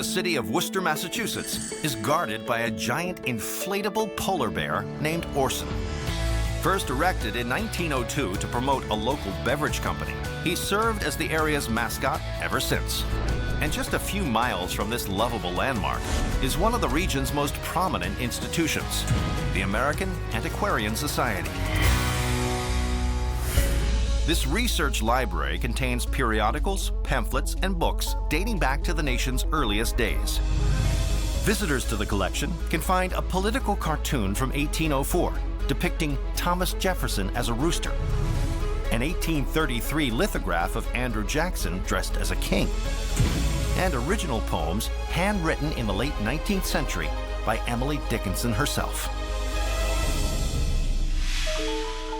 the city of Worcester, Massachusetts, is guarded by a giant inflatable polar bear named Orson. First erected in 1902 to promote a local beverage company, he served as the area's mascot ever since. And just a few miles from this lovable landmark is one of the region's most prominent institutions, the American Antiquarian Society. This research library contains periodicals, pamphlets, and books dating back to the nation's earliest days. Visitors to the collection can find a political cartoon from 1804 depicting Thomas Jefferson as a rooster, an 1833 lithograph of Andrew Jackson dressed as a king, and original poems handwritten in the late 19th century by Emily Dickinson herself.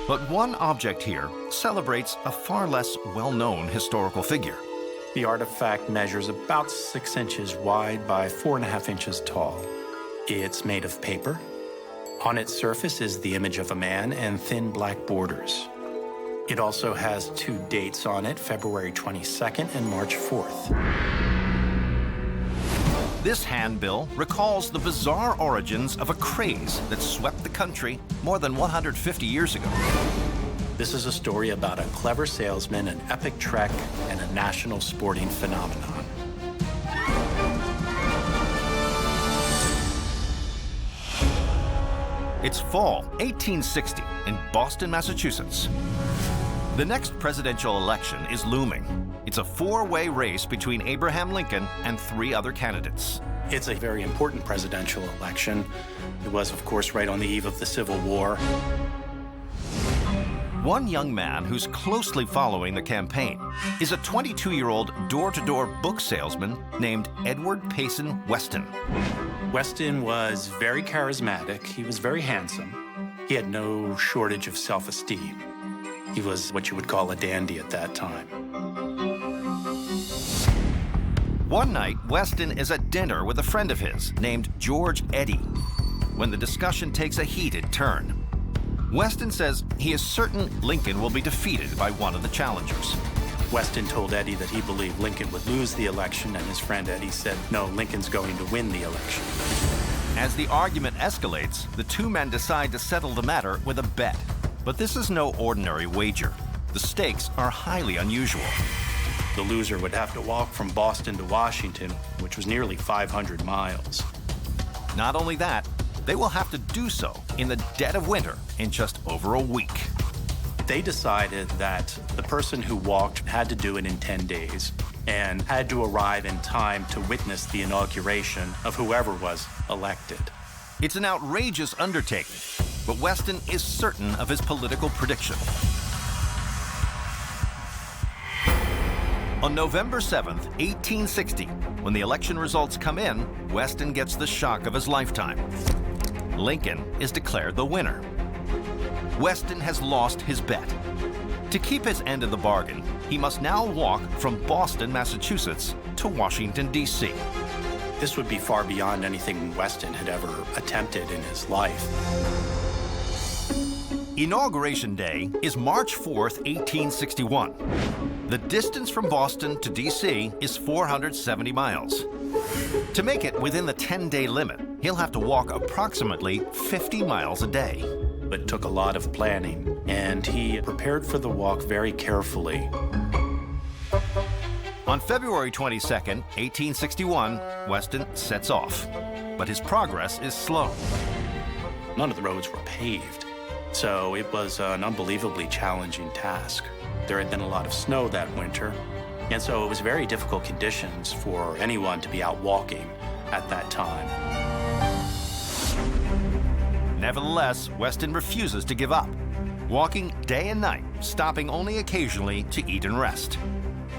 But one object here celebrates a far less well-known historical figure. The artifact measures about 6 inches wide by 4.5 inches tall. It's made of paper. On its surface is the image of a man and thin black borders. It also has 2 dates on it, February 22nd and March 4th. This handbill recalls the bizarre origins of a craze that swept the country more than 150 years ago. This is a story about a clever salesman, an epic trek, and a national sporting phenomenon. It's fall 1860 in Boston, Massachusetts. The next presidential election is looming. It's a 4-way race between Abraham Lincoln and 3 other candidates. It's a very important presidential election. It was, of course, right on the eve of the Civil War. One young man who's closely following the campaign is a 22-year-old door-to-door book salesman named Edward Payson Weston. Weston was very charismatic. He was very handsome. He had no shortage of self-esteem. He was what you would call a dandy at that time. One night, Weston is at dinner with a friend of his named George Eddy when the discussion takes a heated turn. Weston says he is certain Lincoln will be defeated by one of the challengers. Weston told Eddy that he believed Lincoln would lose the election, and his friend Eddy said, no, Lincoln's going to win the election. As the argument escalates, the 2 men decide to settle the matter with a bet. But this is no ordinary wager. The stakes are highly unusual. The loser would have to walk from Boston to Washington, which was nearly 500 miles. Not only that, they will have to do so in the dead of winter in just over a week. They decided that the person who walked had to do it in 10 days and had to arrive in time to witness the inauguration of whoever was elected. It's an outrageous undertaking, but Weston is certain of his political prediction. On November 7th, 1860, when the election results come in, Weston gets the shock of his lifetime. Lincoln is declared the winner. Weston has lost his bet. To keep his end of the bargain, he must now walk from Boston, Massachusetts, to Washington, D.C. This would be far beyond anything Weston had ever attempted in his life. Inauguration Day is March 4th, 1861. The distance from Boston to D.C. is 470 miles. To make it within the 10-day limit, he'll have to walk approximately 50 miles a day. It took a lot of planning, and he prepared for the walk very carefully. On February 22nd, 1861, Weston sets off, but his progress is slow. None of the roads were paved, so it was an unbelievably challenging task. There had been a lot of snow that winter, and so it was very difficult conditions for anyone to be out walking at that time. Nevertheless, Weston refuses to give up, walking day and night, stopping only occasionally to eat and rest.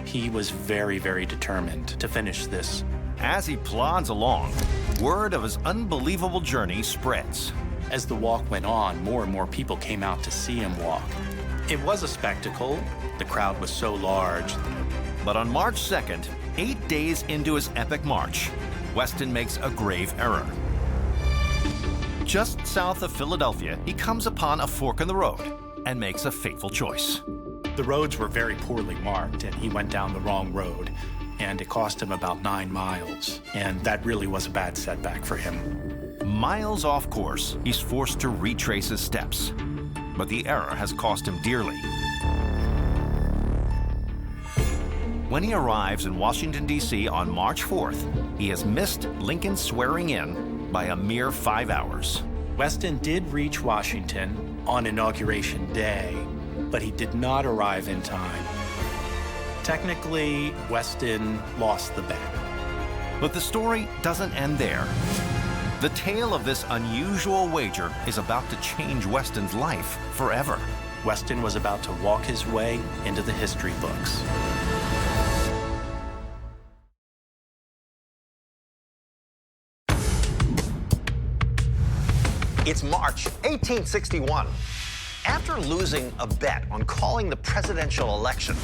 He was very, very determined to finish this. As he plods along, word of his unbelievable journey spreads. As the walk went on, more and more people came out to see him walk. It was a spectacle. The crowd was so large. But on March 2nd, 8 days into his epic march, Weston makes a grave error. Just south of Philadelphia, he comes upon a fork in the road and makes a fateful choice. The roads were very poorly marked, and he went down the wrong road. and it cost him about 9 miles. And that really was a bad setback for him. Miles off course, he's forced to retrace his steps. But the error has cost him dearly. When he arrives in Washington, D.C. on March 4th, he has missed Lincoln's swearing in by a mere 5 hours. Weston did reach Washington on Inauguration Day, but he did not arrive in time. Technically, Weston lost the bet. But the story doesn't end there. The tale of this unusual wager is about to change Weston's life forever. Weston was about to walk his way into the history books. It's March 1861. After losing a bet on calling the presidential election,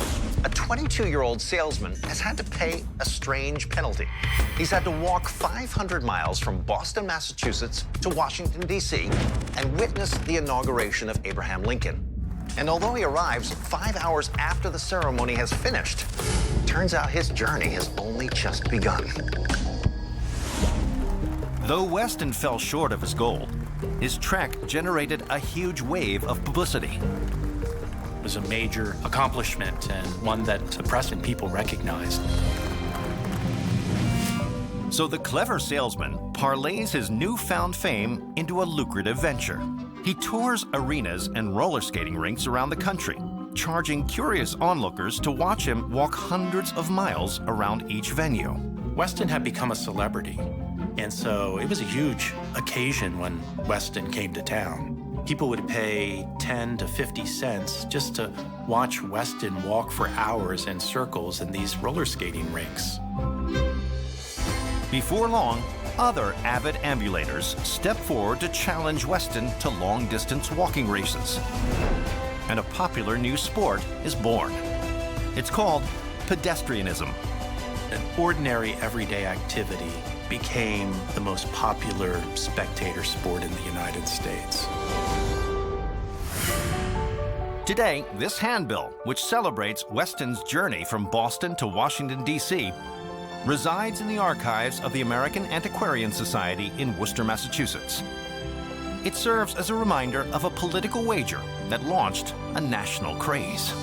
a 22-year-old salesman has had to pay a strange penalty. He's had to walk 500 miles from Boston, Massachusetts to Washington, D.C. and witness the inauguration of Abraham Lincoln. And although he arrives 5 hours after the ceremony has finished, turns out his journey has only just begun. Though Weston fell short of his goal, his trek generated a huge wave of publicity. It was a major accomplishment and one that the press and people recognized. So the clever salesman parlays his newfound fame into a lucrative venture. He tours arenas and roller skating rinks around the country, charging curious onlookers to watch him walk hundreds of miles around each venue. Weston had become a celebrity. And so it was a huge occasion when Weston came to town. People would pay 10 to 50 cents just to watch Weston walk for hours in circles in these roller skating rinks. Before long, other avid ambulators step forward to challenge Weston to long-distance walking races. And a popular new sport is born. It's called pedestrianism. An ordinary everyday activity became the most popular spectator sport in the United States. Today, this handbill, which celebrates Weston's journey from Boston to Washington, D.C., resides in the archives of the American Antiquarian Society in Worcester, Massachusetts. It serves as a reminder of a political wager that launched a national craze.